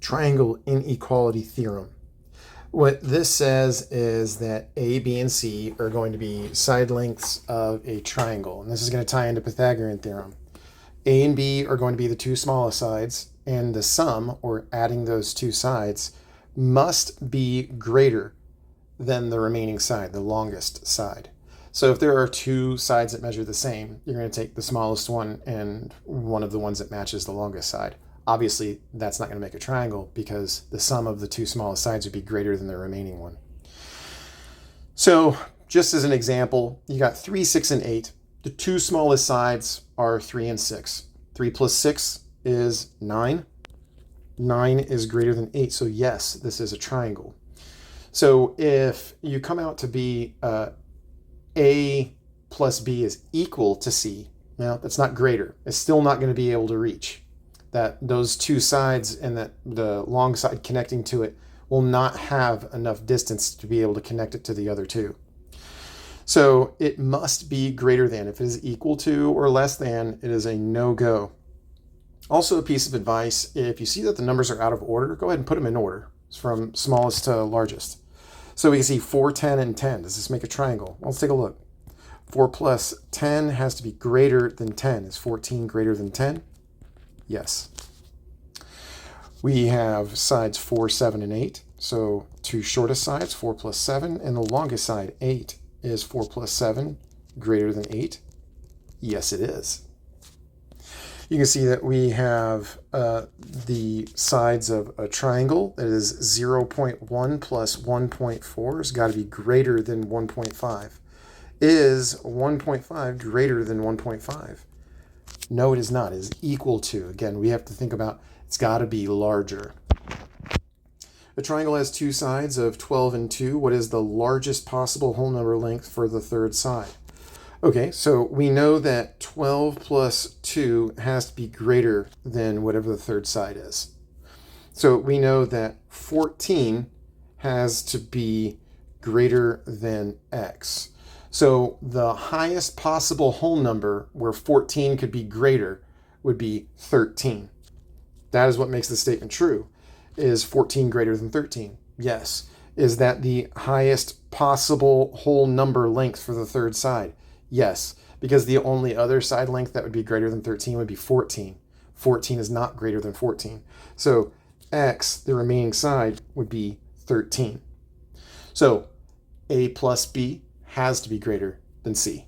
triangle inequality theorem. What this says is that A, B, and C are going to be side lengths of a triangle. And this is going to tie into Pythagorean theorem. A and B are going to be the two smallest sides, and the sum, or adding those two sides, must be greater than the remaining side, the longest side. So if there are two sides that measure the same, you're going to take the smallest one and one of the ones that matches the longest side. Obviously, that's not going to make a triangle because the sum of the two smallest sides would be greater than the remaining one. So just as an example, you got 3, 6, and 8. The two smallest sides are 3 and 6. 3 plus 6 is 9. 9 is greater than 8, so yes, this is a triangle. So if you come out to be A plus B is equal to C, now that's not greater. It's still not going to be able to reach. That those two sides and that the long side connecting to it will not have enough distance to be able to connect it to the other two. So it must be greater than. If it is equal to or less than, it is a no-go. Also, a piece of advice, if you see that the numbers are out of order, go ahead and put them in order from smallest to largest. So we can see 4, 10, and 10. Does this make a triangle? Well, let's take a look. 4 plus 10 has to be greater than 10. Is 14 greater than 10? Yes. We have sides 4, 7, and 8. So two shortest sides, 4 plus 7, and the longest side, 8. Is 4 plus 7 greater than 8? Yes, it is. You can see that we have the sides of a triangle that is 0.1 plus 1.4 has got to be greater than 1.5. Is 1.5 greater than 1.5? No, it is not. It is equal to. Again, we have to think about it's got to be larger. A triangle has two sides of 12 and 2. What is the largest possible whole number length for the third side? Okay, so we know that 12 plus 2 has to be greater than whatever the third side is. So we know that 14 has to be greater than x. So the highest possible whole number where 14 could be greater would be 13. That is what makes the statement true. Is 14 greater than 13? Yes. Is that the highest possible whole number length for the third side? Yes, because the only other side length that would be greater than 13 would be 14. 14 is not greater than 14. So x, the remaining side, would be 13. So A plus B has to be greater than C.